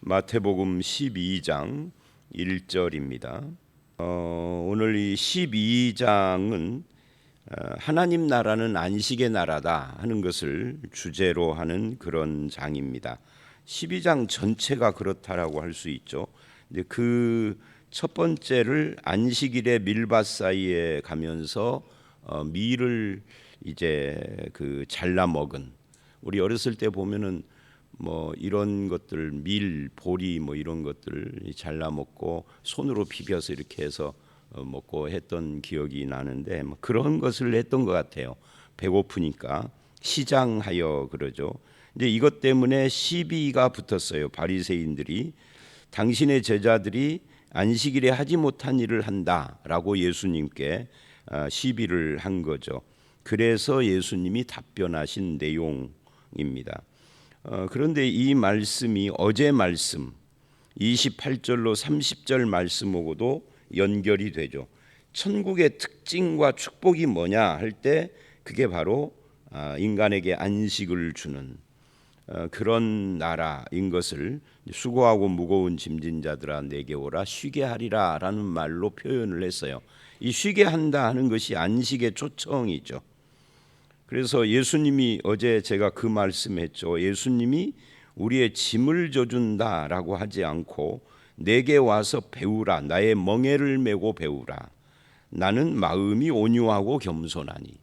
마태복음 12장 1절입니다. 오늘 이 12장은 하나님 나라는 안식의 나라다 하는 것을 주제로 하는 그런 장입니다. 12장 전체가 그렇다라고 할 수 있죠. 근데 그 첫 번째를 안식일의 밀밭 사이에 가면서 밀을 이제 잘라 먹은, 우리 어렸을 때 보면은 뭐 이런 것들 밀, 보리 뭐 이런 것들 잘라 먹고 손으로 비벼서 이렇게 해서 먹고 했던 기억이 나는데, 뭐 그런 것을 했던 것 같아요. 배고프니까 시장하여 그러죠. 이제 이것 때문에 시비가 붙었어요. 바리새인들이 당신의 제자들이 안식일에 하지 못한 일을 한다라고 예수님께 시비를 한 거죠. 그래서 예수님이 답변하신 내용입니다. 그런데 이 말씀이 어제 말씀 28절로 30절 말씀하고도 연결이 되죠. 천국의 특징과 축복이 뭐냐 할 때 그게 바로 인간에게 안식을 주는 그런 나라인 것을 수고하고 무거운 짐진 자들아 내게 오라 쉬게 하리라 라는 말로 표현을 했어요. 이 쉬게 한다 하는 것이 안식의 초청이죠. 그래서 예수님이 어제 제가 그 말씀했죠. 예수님이 우리의 짐을 져준다라고 하지 않고 내게 와서 배우라, 나의 멍에를 메고 배우라. 나는 마음이 온유하고 겸손하니.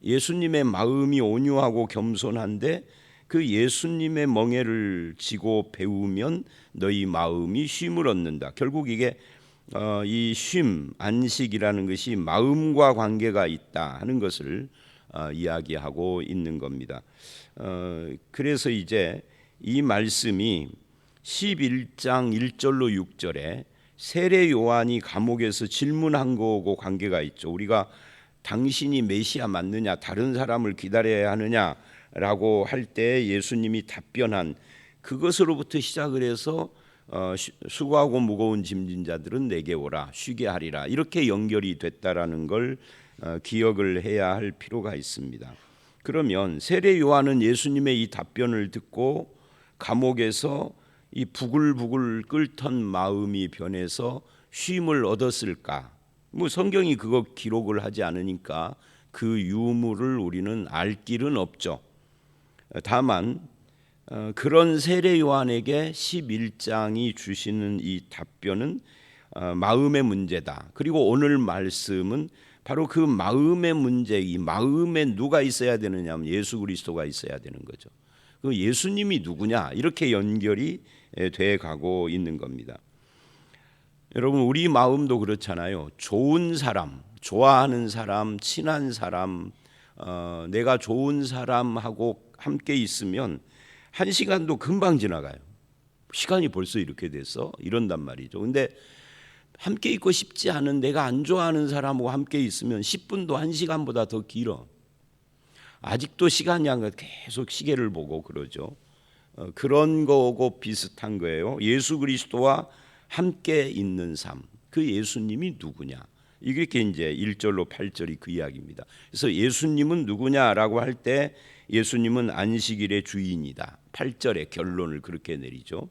예수님의 마음이 온유하고 겸손한데 그 예수님의 멍에를 지고 배우면 너희 마음이 쉼을 얻는다. 결국 이게 이 쉼, 안식이라는 것이 마음과 관계가 있다 하는 것을 이야기하고 있는 겁니다. 그래서 이제 이 말씀이 11장 1절로 6절에 세례 요한이 감옥에서 질문한 거하고 관계가 있죠. 우리가 당신이 메시아 맞느냐, 다른 사람을 기다려야 하느냐라고 할 때 예수님이 답변한 그것으로부터 시작을 해서 수고하고 무거운 짐진 자들은 내게 오라 쉬게 하리라, 이렇게 연결이 됐다라는 걸 기억을 해야 할 필요가 있습니다. 그러면 세례 요한은 예수님의 이 답변을 듣고 감옥에서 이 부글부글 끓던 마음이 변해서 쉼을 얻었을까? 뭐 성경이 그거 기록을 하지 않으니까 그 유무를 우리는 알 길은 없죠. 다만 그런 세례 요한에게 11장이 주시는 이 답변은 마음의 문제다. 그리고 오늘 말씀은 바로 그 마음의 문제, 이 마음에 누가 있어야 되느냐 하면 예수 그리스도가 있어야 되는 거죠. 그 예수님이 누구냐, 이렇게 연결이 돼 가고 있는 겁니다. 여러분, 우리 마음도 그렇잖아요. 좋은 사람, 좋아하는 사람, 친한 사람, 내가 좋은 사람하고 함께 있으면 한 시간도 금방 지나가요. 시간이 벌써 이렇게 돼서 이런단 말이죠. 근데 함께 있고 싶지 않은 내가 안 좋아하는 사람하고 함께 있으면 10분도 1시간보다 더 길어. 아직도 시간이 안 가, 계속 시계를 보고 그러죠. 그런 거고 비슷한 거예요. 예수 그리스도와 함께 있는 삶, 그 예수님이 누구냐, 이게 이제 1절로 8절이 그 이야기입니다. 그래서 예수님은 누구냐라고 할 때 예수님은 안식일의 주인이다. 8절의 결론을 그렇게 내리죠.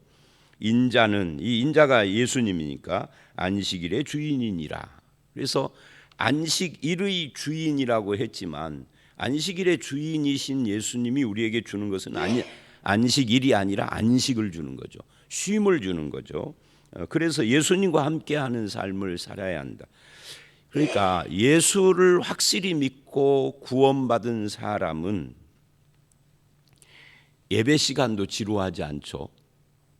인자는, 이 인자가 예수님이니까 안식일의 주인이니라. 그래서 안식일의 주인이라고 했지만 안식일의 주인이신 예수님이 우리에게 주는 것은 안식일이 아니라 안식을 주는 거죠. 쉼을 주는 거죠. 그래서 예수님과 함께하는 삶을 살아야 한다. 그러니까 예수를 확실히 믿고 구원받은 사람은 예배 시간도 지루하지 않죠.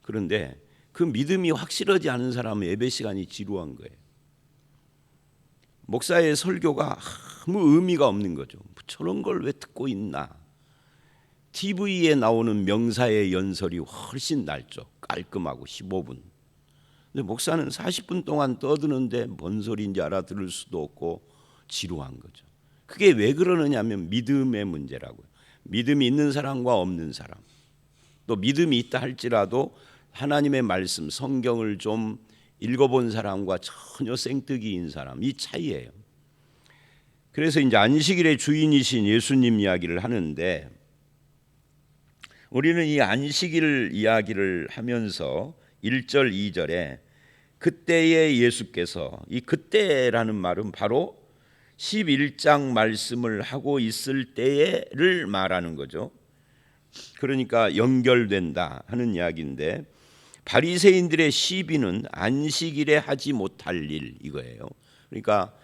그런데 그 믿음이 확실하지 않은 사람은 예배 시간이 지루한 거예요. 목사의 설교가 아무 의미가 없는 거죠. 저런 걸 왜 듣고 있나. TV에 나오는 명사의 연설이 훨씬 낫죠. 깔끔하고 15분. 근데 목사는 40분 동안 떠드는데 뭔 소리인지 알아들을 수도 없고 지루한 거죠. 그게 왜 그러느냐 하면 믿음의 문제라고요. 믿음이 있는 사람과 없는 사람, 또 믿음이 있다 할지라도 하나님의 말씀, 성경을 좀 읽어본 사람과 전혀 생뜨기인 사람, 이 차이예요. 그래서 이제 안식일의 주인이신 예수님 이야기를 하는데, 우리는 이 안식일 이야기를 하면서 1절 2절에 그때에 예수께서, 이 그때라는 말은 바로 11장 말씀을 하고 있을 때를 말하는 거죠. 그러니까 연결된다 하는 이야기인데, 바리새인들의 시비는 안식일에 하지 못할 일, 이거예요. 그러니까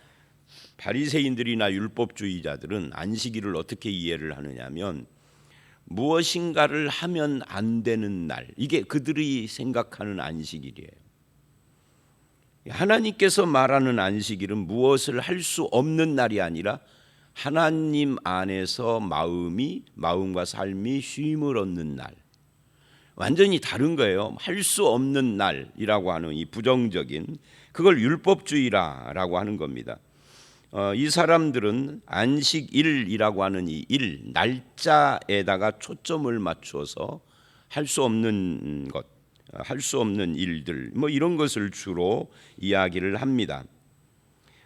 바리새인들이나 율법주의자들은 안식일을 어떻게 이해를 하느냐면 무엇인가를 하면 안 되는 날, 이게 그들이 생각하는 안식일이에요. 하나님께서 말하는 안식일은 무엇을 할 수 없는 날이 아니라 하나님 안에서 마음과 삶이 쉼을 얻는 날, 완전히 다른 거예요. 할 수 없는 날이라고 하는 이 부정적인, 그걸 율법주의라고 하는 겁니다. 이 사람들은 안식일이라고 하는 이 일, 날짜에다가 초점을 맞추어서 할 수 없는 것, 할 수 없는 일들, 뭐 이런 것을 주로 이야기를 합니다.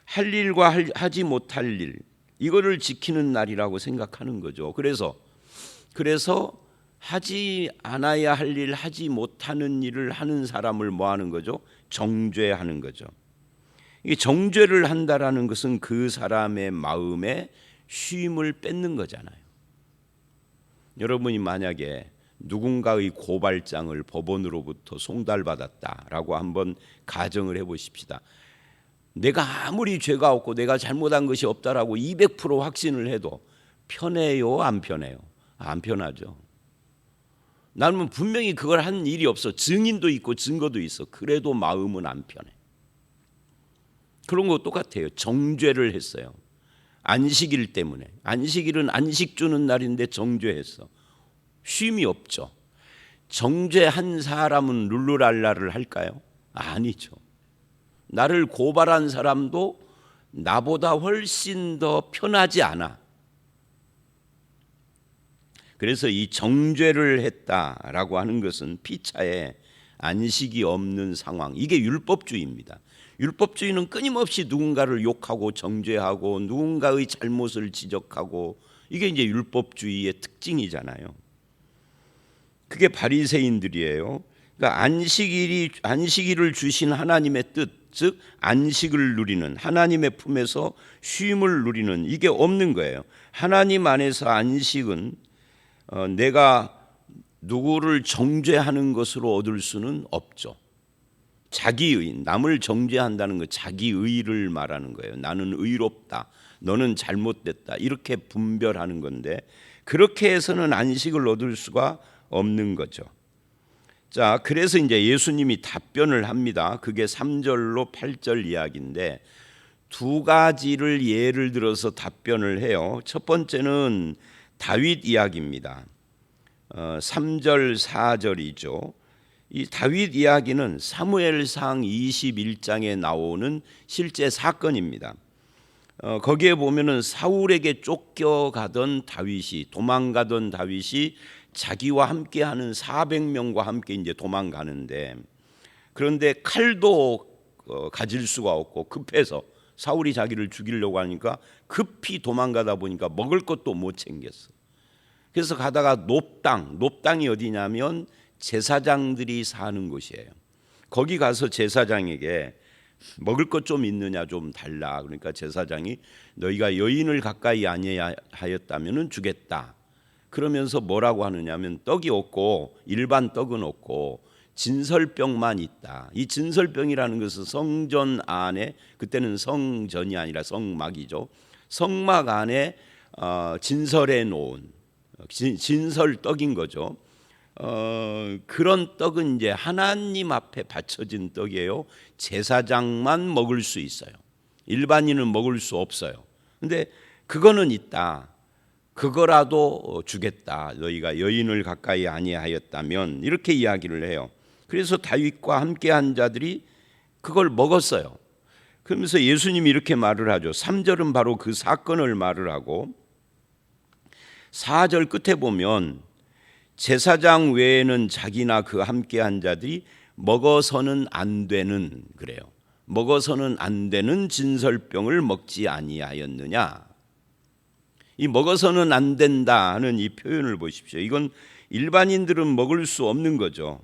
할 일과 하지 못할 일, 이거를 지키는 날이라고 생각하는 거죠. 그래서 하지 않아야 할 일, 하지 못하는 일을 하는 사람을 뭐 하는 거죠? 정죄하는 거죠. 이 정죄를 한다라는 것은 그 사람의 마음에 쉼을 뺏는 거잖아요. 여러분이 만약에 누군가의 고발장을 법원으로부터 송달받았다라고 한번 가정을 해보십시다. 내가 아무리 죄가 없고 내가 잘못한 것이 없다라고 200% 확신을 해도 편해요, 안 편해요? 안 편하죠. 나는 분명히 그걸 한 일이 없어. 증인도 있고 증거도 있어. 그래도 마음은 안 편해. 그런 거 똑같아요. 정죄를 했어요. 안식일 때문에. 안식일은 안식 주는 날인데 정죄했어. 쉼이 없죠. 정죄한 사람은 룰루랄라를 할까요? 아니죠. 나를 고발한 사람도 나보다 훨씬 더 편하지 않아. 그래서 이 정죄를 했다라고 하는 것은 피차에 안식이 없는 상황, 이게 율법주의입니다. 율법주의는 끊임없이 누군가를 욕하고 정죄하고 누군가의 잘못을 지적하고, 이게 이제 율법주의의 특징이잖아요. 그게 바리새인들이에요. 그러니까 안식일을 주신 하나님의 뜻, 즉 안식을 누리는, 하나님의 품에서 쉼을 누리는, 이게 없는 거예요. 하나님 안에서 안식은 내가 누구를 정죄하는 것으로 얻을 수는 없죠. 자기의, 남을 정죄한다는 것, 자기의를 말하는 거예요. 나는 의롭다, 너는 잘못됐다, 이렇게 분별하는 건데, 그렇게 해서는 안식을 얻을 수가 없는 거죠. 자, 그래서 이제 예수님이 답변을 합니다. 그게 3절로 8절 이야기인데 두 가지를 예를 들어서 답변을 해요. 첫 번째는 다윗 이야기입니다. 3절 4절이죠. 이 다윗 이야기는 사무엘상 21장에 나오는 실제 사건입니다. 거기에 보면은 사울에게 쫓겨가던 다윗이, 도망가던 다윗이 자기와 함께하는 400명과 함께 이제 도망가는데, 그런데 칼도 가질 수가 없고 급해서 사울이 자기를 죽이려고 하니까 급히 도망가다 보니까 먹을 것도 못 챙겼어. 그래서 가다가 높당이 어디냐면 제사장들이 사는 곳이에요. 거기 가서 제사장에게 먹을 것 좀 있느냐 좀 달라. 그러니까 제사장이 너희가 여인을 가까이 아니하였다면 주겠다. 그러면서 뭐라고 하느냐면 떡이 없고 일반 떡은 없고 진설병만 있다. 이 진설병이라는 것은 성전 안에, 그때는 성전이 아니라 성막이죠. 성막 안에 진설해 놓은 진설 떡인 거죠. 그런 떡은 이제 하나님 앞에 바쳐진 떡이에요. 제사장만 먹을 수 있어요. 일반인은 먹을 수 없어요. 근데 그거는 있다. 그거라도 주겠다. 너희가 여인을 가까이 아니하였다면, 이렇게 이야기를 해요. 그래서 다윗과 함께한 자들이 그걸 먹었어요. 그러면서 예수님이 이렇게 말을 하죠. 3절은 바로 그 사건을 말을 하고 4절 끝에 보면 제사장 외에는 자기나 그 함께한 자들이 먹어서는 안 되는, 그래요. 먹어서는 안 되는 진설병을 먹지 아니하였느냐. 이 먹어서는 안 된다 하는 이 표현을 보십시오. 이건 일반인들은 먹을 수 없는 거죠.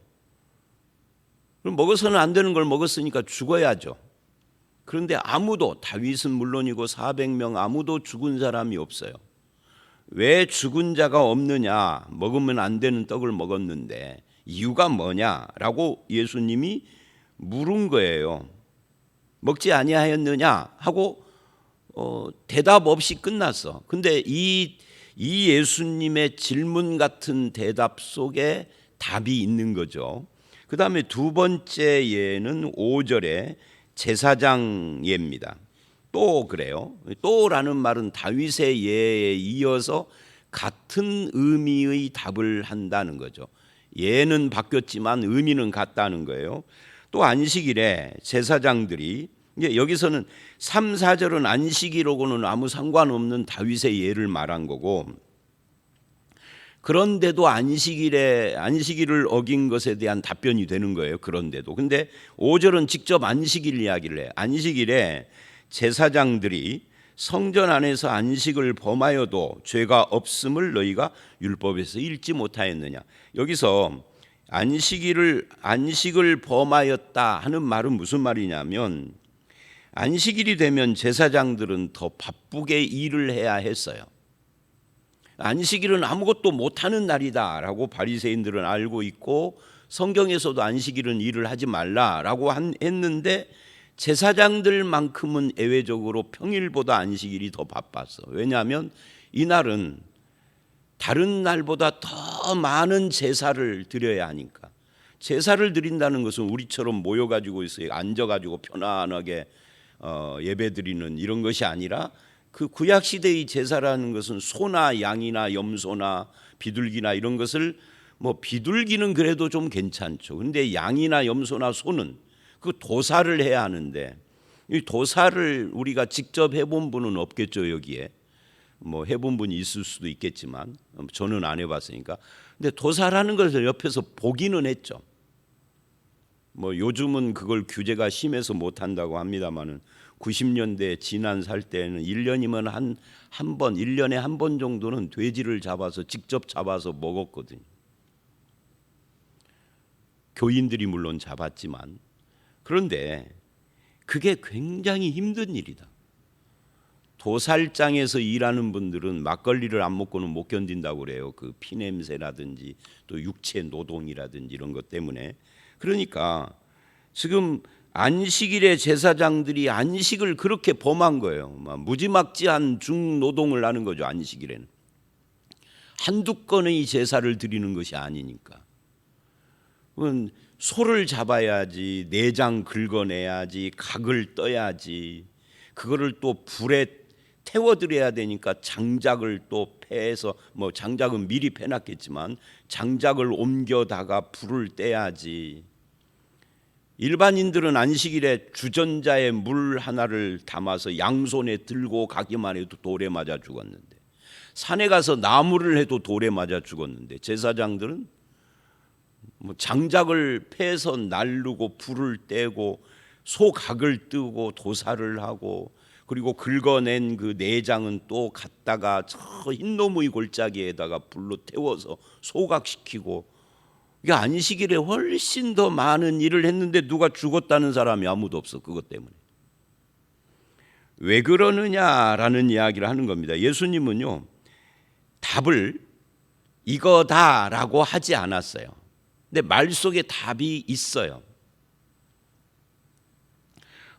그럼 먹어서는 안 되는 걸 먹었으니까 죽어야죠. 그런데 아무도, 다윗은 물론이고 400명 아무도 죽은 사람이 없어요. 왜 죽은 자가 없느냐? 먹으면 안 되는 떡을 먹었는데 이유가 뭐냐라고 예수님이 물은 거예요. 먹지 아니하였느냐 하고 대답 없이 끝났어. 근데 이 예수님의 질문 같은 대답 속에 답이 있는 거죠. 그 다음에 두 번째 예는 5절에 제사장 예입니다. 또 그래요. 또라는 말은 다윗의 예에 이어서 같은 의미의 답을 한다는 거죠. 예는 바뀌었지만 의미는 같다는 거예요. 또 안식일에 제사장들이, 이제 여기서는 3, 4절은 안식일하고는 아무 상관없는 다윗의 예를 말한 거고, 그런데도 안식일을 어긴 것에 대한 답변이 되는 거예요. 그런데도. 근데 5절은 직접 안식일 이야기를 해요. 안식일에 제사장들이 성전 안에서 안식을 범하여도 죄가 없음을 너희가 율법에서 읽지 못하였느냐. 여기서 안식을 범하였다 하는 말은 무슨 말이냐면, 안식일이 되면 제사장들은 더 바쁘게 일을 해야 했어요. 안식일은 아무것도 못하는 날이다라고 바리새인들은 알고 있고, 성경에서도 안식일은 일을 하지 말라라고 했는데 제사장들만큼은 예외적으로 평일보다 안식일이 더 바빴어. 왜냐하면 이날은 다른 날보다 더 많은 제사를 드려야 하니까. 제사를 드린다는 것은 우리처럼 모여가지고 있어요. 앉아가지고 편안하게 예배드리는 이런 것이 아니라, 그 구약 시대의 제사라는 것은 소나 양이나 염소나 비둘기나 이런 것을, 뭐 비둘기는 그래도 좀 괜찮죠. 근데 양이나 염소나 소는 그 도살을 해야 하는데, 이 도살을 우리가 직접 해본 분은 없겠죠. 여기에 뭐 해본 분이 있을 수도 있겠지만 저는 안 해봤으니까. 근데 도살하는 것을 옆에서 보기는 했죠. 뭐 요즘은 그걸 규제가 심해서 못 한다고 합니다만은 90년대 지난 살 때는 1년이면 한 번, 1년에 한 번 정도는 돼지를 잡아서 직접 잡아서 먹었거든요. 교인들이 물론 잡았지만. 그런데 그게 굉장히 힘든 일이다. 도살장에서 일하는 분들은 막걸리를 안 먹고는 못 견딘다고 그래요. 그 피냄새라든지 또 육체 노동이라든지 이런 것 때문에. 그러니까 지금 안식일에 제사장들이 안식을 그렇게 범한 거예요. 무지막지한 중노동을 하는 거죠. 안식일에는 한두 건의 제사를 드리는 것이 아니니까. 소를 잡아야지, 내장 긁어내야지, 각을 떠야지, 그거를 또 불에 태워드려야 되니까 장작을 또 패서, 뭐 장작은 미리 패놨겠지만 장작을 옮겨다가 불을 떼야지. 일반인들은 안식일에 주전자에 물 하나를 담아서 양손에 들고 가기만 해도 돌에 맞아 죽었는데, 산에 가서 나무를 해도 돌에 맞아 죽었는데, 제사장들은 뭐 장작을 패서 날르고 불을 떼고 소각을 뜨고 도살을 하고, 그리고 긁어낸 그 내장은 또 갖다가 저 흰노무이 골짜기에다가 불로 태워서 소각시키고, 이게 안식일에 훨씬 더 많은 일을 했는데 누가 죽었다는 사람이 아무도 없어. 그것 때문에. 왜 그러느냐라는 이야기를 하는 겁니다. 예수님은요, 답을 이거다라고 하지 않았어요. 근데 말 속에 답이 있어요.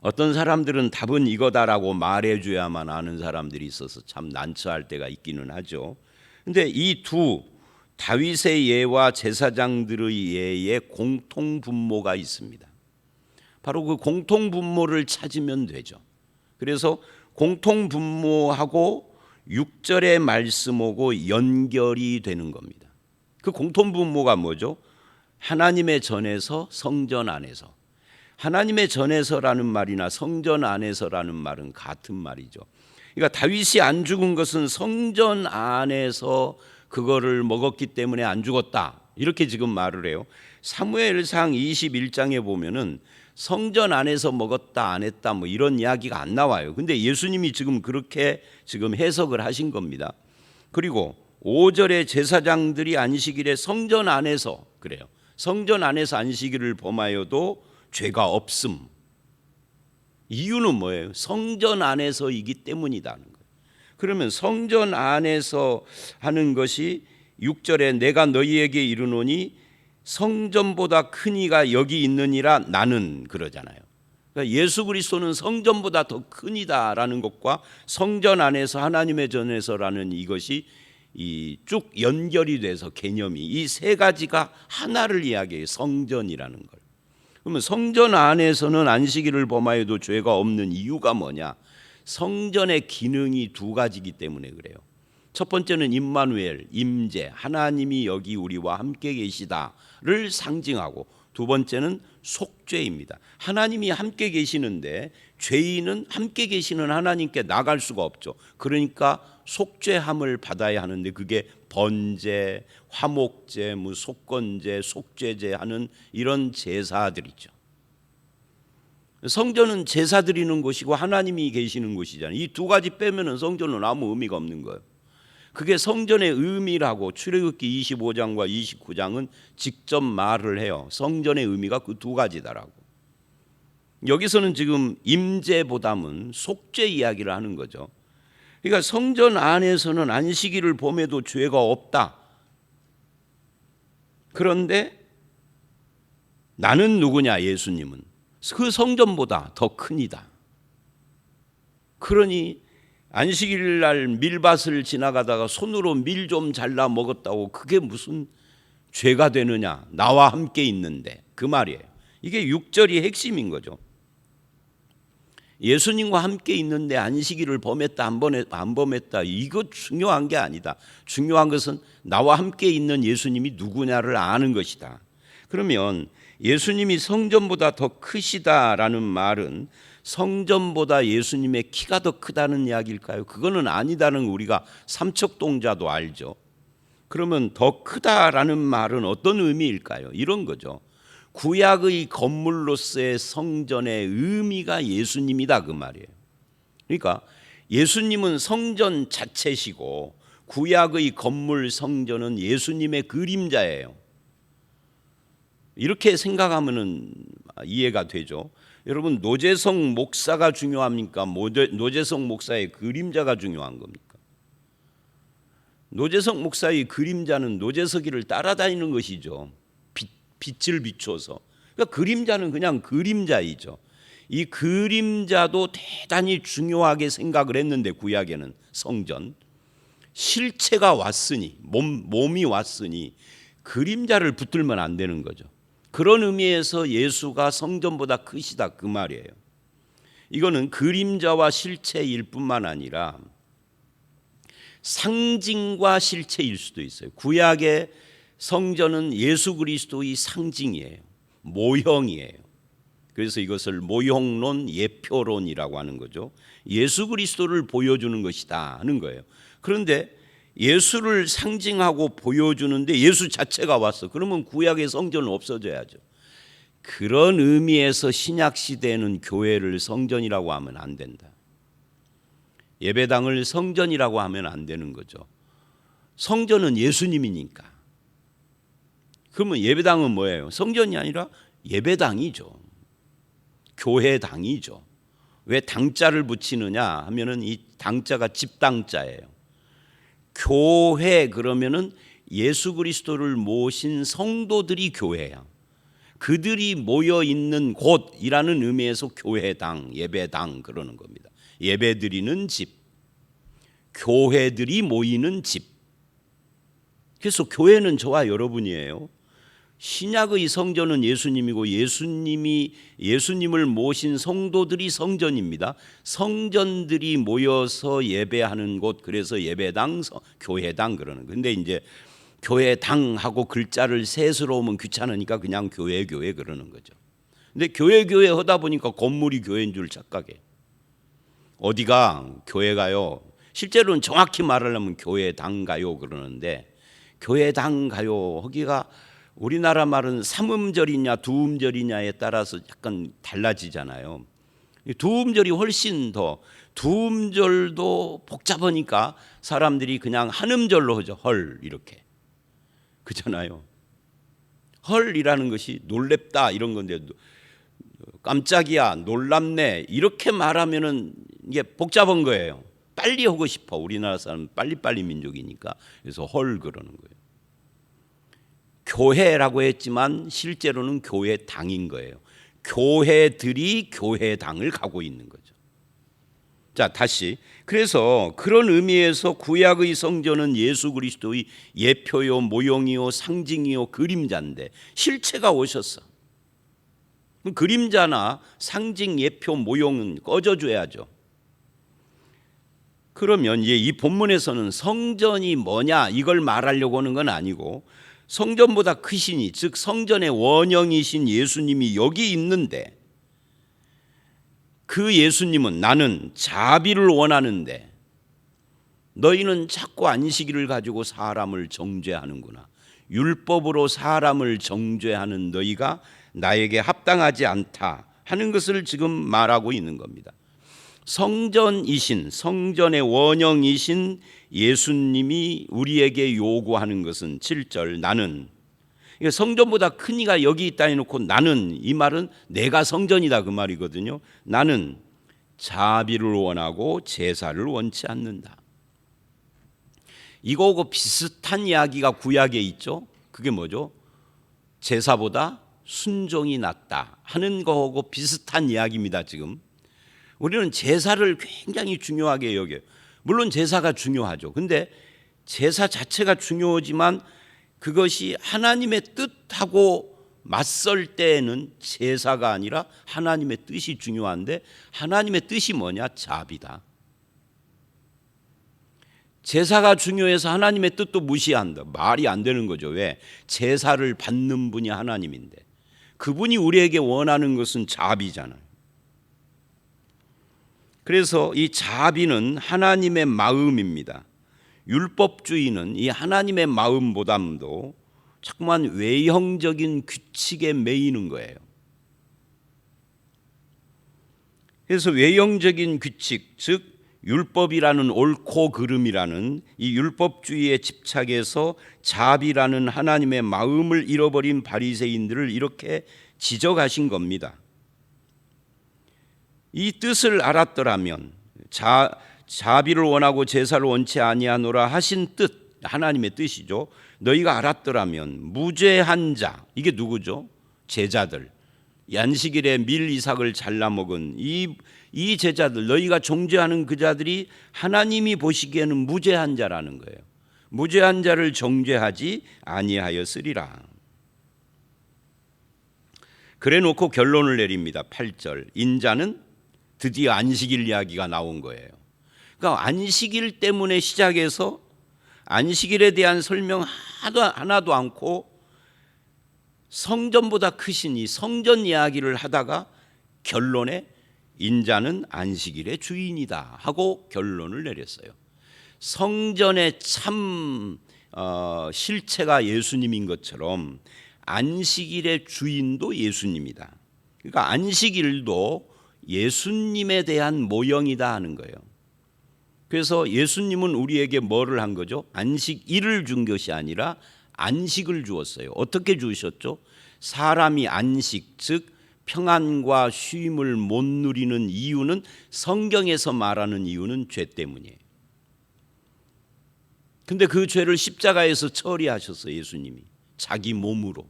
어떤 사람들은 답은 이거다라고 말해줘야만 아는 사람들이 있어서 참 난처할 때가 있기는 하죠. 근데 이 두 다윗의 예와 제사장들의 예에 공통분모가 있습니다. 바로 그 공통분모를 찾으면 되죠. 그래서 공통분모하고 6절의 말씀하고 연결이 되는 겁니다. 그 공통분모가 뭐죠? 하나님의 전에서 성전 안에서. 하나님의 전에서라는 말이나 성전 안에서라는 말은 같은 말이죠. 그러니까 다윗이 안 죽은 것은 성전 안에서 그거를 먹었기 때문에 안 죽었다, 이렇게 지금 말을 해요. 사무엘상 21장에 보면은 성전 안에서 먹었다 안 했다 뭐 이런 이야기가 안 나와요. 근데 예수님이 지금 그렇게 지금 해석을 하신 겁니다. 그리고 5절에 제사장들이 안식일에 성전 안에서, 그래요, 성전 안에서 안식일을 범하여도 죄가 없음. 이유는 뭐예요? 성전 안에서이기 때문이다는 거예요. 그러면 성전 안에서 하는 것이 6절에 내가 너희에게 이르노니 성전보다 큰 이가 여기 있느니라 나는 그러잖아요. 그러니까 예수 그리스도는 성전보다 더 큰 이다라는 것과 성전 안에서 하나님의 전에서라는 이것이 이 쭉 연결이 돼서 개념이 이 세 가지가 하나를 이야기해요. 성전이라는 걸. 그러면 성전 안에서는 안식일을 범하여도 죄가 없는 이유가 뭐냐? 성전의 기능이 두 가지이기 때문에 그래요. 첫 번째는 임마누엘, 임재, 하나님이 여기 우리와 함께 계시다를 상징하고, 두 번째는 속죄입니다. 하나님이 함께 계시는데 죄인은 함께 계시는 하나님께 나갈 수가 없죠. 그러니까 속죄함을 받아야 하는데 그게 번제, 화목제, 속건제, 속죄제 하는 이런 제사들이죠. 성전은 제사 드리는 곳이고 하나님이 계시는 곳이잖아요. 이 두 가지 빼면은 성전은 아무 의미가 없는 거예요. 그게 성전의 의미라고 출애굽기 25장과 29장은 직접 말을 해요. 성전의 의미가 그 두 가지다라고. 여기서는 지금 임재보다는 속죄 이야기를 하는 거죠. 그러니까 성전 안에서는 안식일을 범해도 죄가 없다. 그런데 나는 누구냐? 예수님은 그 성전보다 더 큰이다. 그러니 안식일 날 밀밭을 지나가다가 손으로 밀 좀 잘라 먹었다고 그게 무슨 죄가 되느냐? 나와 함께 있는데, 그 말이에요. 이게 6절이 핵심인 거죠. 예수님과 함께 있는데 안식일을 범했다 안 범했다 이거 중요한 게 아니다. 중요한 것은 나와 함께 있는 예수님이 누구냐를 아는 것이다. 그러면 예수님이 성전보다 더 크시다라는 말은 성전보다 예수님의 키가 더 크다는 이야기일까요? 그거는 아니다는 우리가 삼척동자도 알죠. 그러면 더 크다라는 말은 어떤 의미일까요? 이런 거죠. 구약의 건물로서의 성전의 의미가 예수님이다 그 말이에요. 그러니까 예수님은 성전 자체시고 구약의 건물 성전은 예수님의 그림자예요. 이렇게 생각하면은 이해가 되죠. 여러분, 노재성 목사가 중요합니까? 노재성 목사의 그림자가 중요한 겁니까? 노재성 목사의 그림자는 노재석이를 따라다니는 것이죠. 빛을 비춰서. 그러니까 그림자는 그냥 그림자이죠. 이 그림자도 대단히 중요하게 생각을 했는데 구약에는 성전 실체가 왔으니 몸이 왔으니 그림자를 붙들면 안 되는 거죠. 그런 의미에서 예수가 성전보다 크시다 그 말이에요. 이거는 그림자와 실체일 뿐만 아니라 상징과 실체일 수도 있어요. 구약의 성전은 예수 그리스도의 상징이에요. 모형이에요. 그래서 이것을 모형론, 예표론이라고 하는 거죠. 예수 그리스도를 보여주는 것이다 하는 거예요. 그런데 예수를 상징하고 보여주는데 예수 자체가 왔어. 그러면 구약의 성전은 없어져야죠. 그런 의미에서 신약 시대에는 교회를 성전이라고 하면 안 된다. 예배당을 성전이라고 하면 안 되는 거죠. 성전은 예수님이니까. 그러면 예배당은 뭐예요? 성전이 아니라 예배당이죠. 교회당이죠. 왜 당자를 붙이느냐 하면은 이 당자가 집당자예요. 교회 그러면은 예수 그리스도를 모신 성도들이 교회야. 그들이 모여 있는 곳이라는 의미에서 교회당, 예배당 그러는 겁니다. 예배드리는 집, 교회들이 모이는 집. 그래서 교회는 저와 여러분이에요. 신약의 성전은 예수님이고 예수님을 모신 성도들이 성전입니다. 성전들이 모여서 예배하는 곳, 그래서 예배당, 교회당 그러는 거예요. 근데 이제 교회당하고 글자를 셋으로 오면 귀찮으니까 그냥 교회 그러는 거죠. 근데 교회 하다 보니까 건물이 교회인 줄 착각해. 어디가 교회가요? 실제로는 정확히 말하려면 교회당 가요 그러는데 교회당 가요 거기가 우리나라 말은 삼음절이냐 두음절이냐에 따라서 약간 달라지잖아요. 두음절이 훨씬 더, 두음절도 복잡하니까 사람들이 그냥 한음절로 하죠. 헐 이렇게. 그잖아요. 헐이라는 것이 놀랍다 이런 건데, 깜짝이야, 놀랍네 이렇게 말하면은 이게 복잡한 거예요. 빨리 하고 싶어. 우리나라 사람은 빨리빨리 민족이니까. 그래서 헐 그러는 거예요. 교회라고 했지만 실제로는 교회당인 거예요. 교회들이 교회당을 가고 있는 거죠. 자, 다시. 그래서 그런 의미에서 구약의 성전은 예수 그리스도의 예표요, 모형이요, 상징이요, 그림자인데 실체가 오셨어. 그림자나 상징, 예표, 모형은 꺼져줘야죠. 그러면 이 본문에서는 성전이 뭐냐 이걸 말하려고 하는 건 아니고, 성전보다 크시니 즉 성전의 원형이신 예수님이 여기 있는데, 그 예수님은 나는 자비를 원하는데 너희는 자꾸 안식일을 가지고 사람을 정죄하는구나. 율법으로 사람을 정죄하는 너희가 나에게 합당하지 않다 하는 것을 지금 말하고 있는 겁니다. 성전이신, 성전의 원형이신 예수님이 우리에게 요구하는 것은 7절 나는, 성전보다 큰 이가 여기 있다 해놓고 나는, 이 말은 내가 성전이다 그 말이거든요. 나는 자비를 원하고 제사를 원치 않는다. 이거하고 비슷한 이야기가 구약에 있죠. 그게 뭐죠? 제사보다 순종이 낫다 하는 거하고 비슷한 이야기입니다. 지금 우리는 제사를 굉장히 중요하게 여겨요. 물론 제사가 중요하죠. 근데 제사 자체가 중요하지만 그것이 하나님의 뜻하고 맞설 때에는 제사가 아니라 하나님의 뜻이 중요한데, 하나님의 뜻이 뭐냐? 자비다. 제사가 중요해서 하나님의 뜻도 무시한다. 말이 안 되는 거죠. 왜? 제사를 받는 분이 하나님인데 그분이 우리에게 원하는 것은 자비잖아요. 그래서 이 자비는 하나님의 마음입니다. 율법주의는 이 하나님의 마음보다도 자꾸만 외형적인 규칙에 매이는 거예요. 그래서 외형적인 규칙, 즉 율법이라는 옳고 그름이라는 이 율법주의에 집착해서 자비라는 하나님의 마음을 잃어버린 바리새인들을 이렇게 지적하신 겁니다. 이 뜻을 알았더라면, 자비를 원하고 제사를 원치 아니하노라 하신 뜻, 하나님의 뜻이죠. 너희가 알았더라면 무죄한 자, 이게 누구죠? 제자들, 안식일에 밀 이삭을 잘라 먹은 이 제자들, 너희가 정죄하는 그 자들이 하나님이 보시기에는 무죄한 자라는 거예요. 무죄한 자를 정죄하지 아니하였으리라. 그래 놓고 결론을 내립니다. 8절. 인자는, 드디어 안식일 이야기가 나온 거예요. 그러니까 안식일 때문에 시작해서 안식일에 대한 설명 하나도 않고 성전보다 크신 이 성전 이야기를 하다가 결론에 인자는 안식일의 주인이다 하고 결론을 내렸어요. 성전의 참 실체가 예수님인 것처럼 안식일의 주인도 예수님이다. 그러니까 안식일도 예수님에 대한 모형이다 하는 거예요. 그래서 예수님은 우리에게 뭐를 한 거죠? 안식일을 준 것이 아니라 안식을 주었어요. 어떻게 주셨죠? 사람이 안식, 즉 평안과 쉼을 못 누리는 이유는, 성경에서 말하는 이유는 죄 때문이에요. 근데 그 죄를 십자가에서 처리하셨어요. 예수님이 자기 몸으로.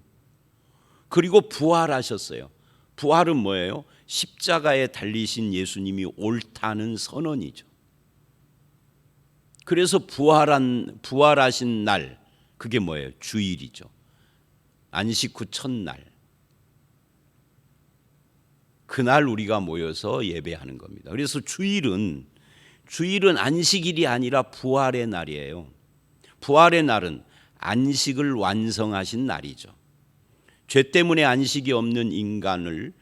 그리고 부활하셨어요. 부활은 뭐예요? 십자가에 달리신 예수님이 옳다는 선언이죠. 그래서 부활하신 날, 그게 뭐예요? 주일이죠. 안식 후 첫날. 그날 우리가 모여서 예배하는 겁니다. 그래서 주일은 안식일이 아니라 부활의 날이에요. 부활의 날은 안식을 완성하신 날이죠. 죄 때문에 안식이 없는 인간을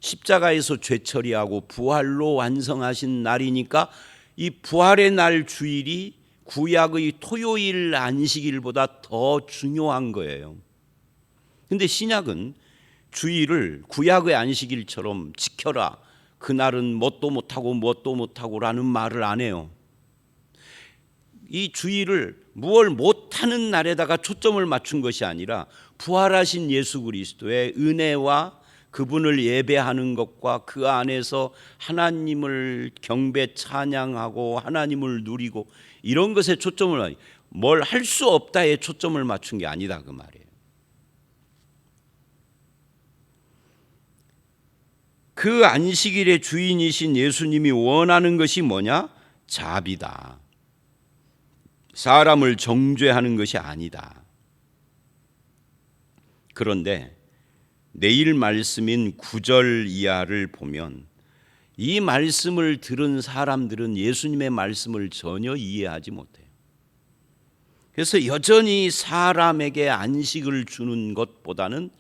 십자가에서 죄 처리하고 부활로 완성하신 날이니까 이 부활의 날 주일이 구약의 토요일 안식일보다 더 중요한 거예요. 근데 신약은 주일을 구약의 안식일처럼 지켜라, 그날은 뭣도 못하고 라는 말을 안 해요. 이 주일을 무얼 못하는 날에다가 초점을 맞춘 것이 아니라 부활하신 예수 그리스도의 은혜와 그분을 예배하는 것과 그 안에서 하나님을 경배 찬양하고 하나님을 누리고 이런 것에 초점을, 뭘 할 수 없다에 초점을 맞춘 게 아니다 그 말이에요. 그 안식일의 주인이신 예수님이 원하는 것이 뭐냐? 자비다. 사람을 정죄하는 것이 아니다. 그런데 내일 말씀인 9절 이하를 보면 이 말씀을 들은 사람들은 예수님의 말씀을 전혀 이해하지 못해요. 그래서 여전히 사람에게 안식을 주는 것보다는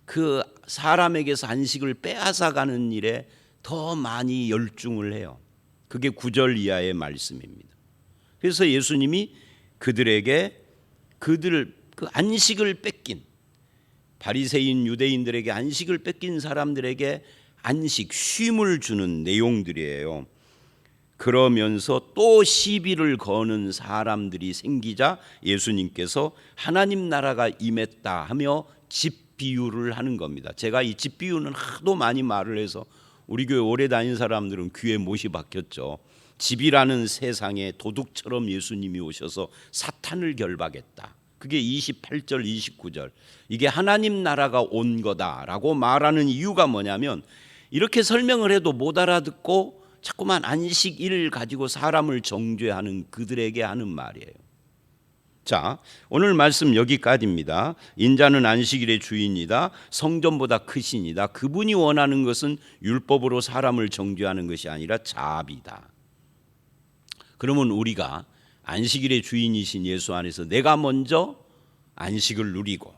그 사람에게서 안식을 빼앗아가는 일에 더 많이 열중을 해요. 그게 9절 이하의 말씀입니다. 그래서 예수님이 그들에게 그 안식을 뺏긴 바리새인 유대인들에게 안식을 뺏긴 사람들에게 안식, 쉼을 주는 내용들이에요. 그러면서 또 시비를 거는 사람들이 생기자 예수님께서 하나님 나라가 임했다 하며 집 비유를 하는 겁니다. 제가 이 집 비유는 하도 많이 말을 해서 우리 교회 오래 다닌 사람들은 귀에 못이 박혔죠. 집이라는 세상에 도둑처럼 예수님이 오셔서 사탄을 결박했다. 그게 28절 29절. 이게 하나님 나라가 온 거다라고 말하는 이유가 뭐냐면 이렇게 설명을 해도 못 알아듣고 자꾸만 안식일을 가지고 사람을 정죄하는 그들에게 하는 말이에요. 자, 오늘 말씀 여기까지입니다. 인자는 안식일의 주인이다. 성전보다 크신이다. 그분이 원하는 것은 율법으로 사람을 정죄하는 것이 아니라 자비다. 그러면 우리가 안식일의 주인이신 예수 안에서 내가 먼저 안식을 누리고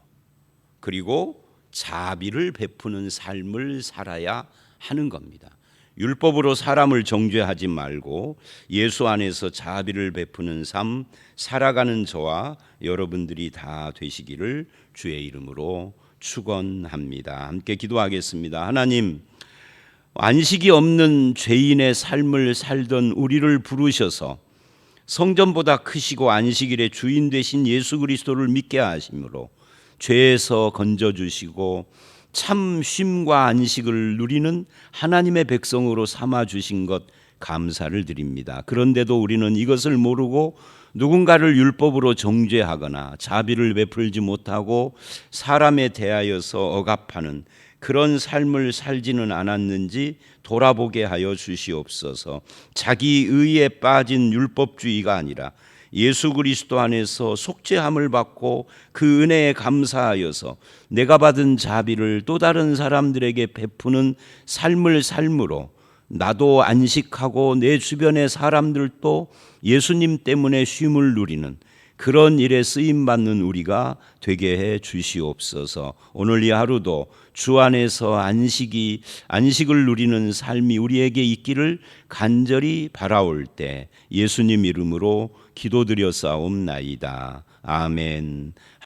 그리고 자비를 베푸는 삶을 살아야 하는 겁니다. 율법으로 사람을 정죄하지 말고 예수 안에서 자비를 베푸는 삶 살아가는 저와 여러분들이 다 되시기를 주의 이름으로 축원합니다. 함께 기도하겠습니다. 하나님, 안식이 없는 죄인의 삶을 살던 우리를 부르셔서 성전보다 크시고 안식일의 주인 되신 예수 그리스도를 믿게 하심으로 죄에서 건져주시고 참 쉼과 안식을 누리는 하나님의 백성으로 삼아주신 것 감사를 드립니다. 그런데도 우리는 이것을 모르고 누군가를 율법으로 정죄하거나 자비를 베풀지 못하고 사람에 대하여서 억압하는 그런 삶을 살지는 않았는지 돌아보게 하여 주시옵소서. 자기 의에 빠진 율법주의가 아니라 예수 그리스도 안에서 속죄함을 받고 그 은혜에 감사하여서 내가 받은 자비를 또 다른 사람들에게 베푸는 삶을 삶으로 나도 안식하고 내 주변의 사람들도 예수님 때문에 쉼을 누리는 그런 일에 쓰임받는 우리가 되게 해 주시옵소서. 오늘 이 하루도 주 안에서 안식을 누리는 삶이 우리에게 있기를 간절히 바라올 때 예수님 이름으로 기도드려 싸움나이다. 아멘.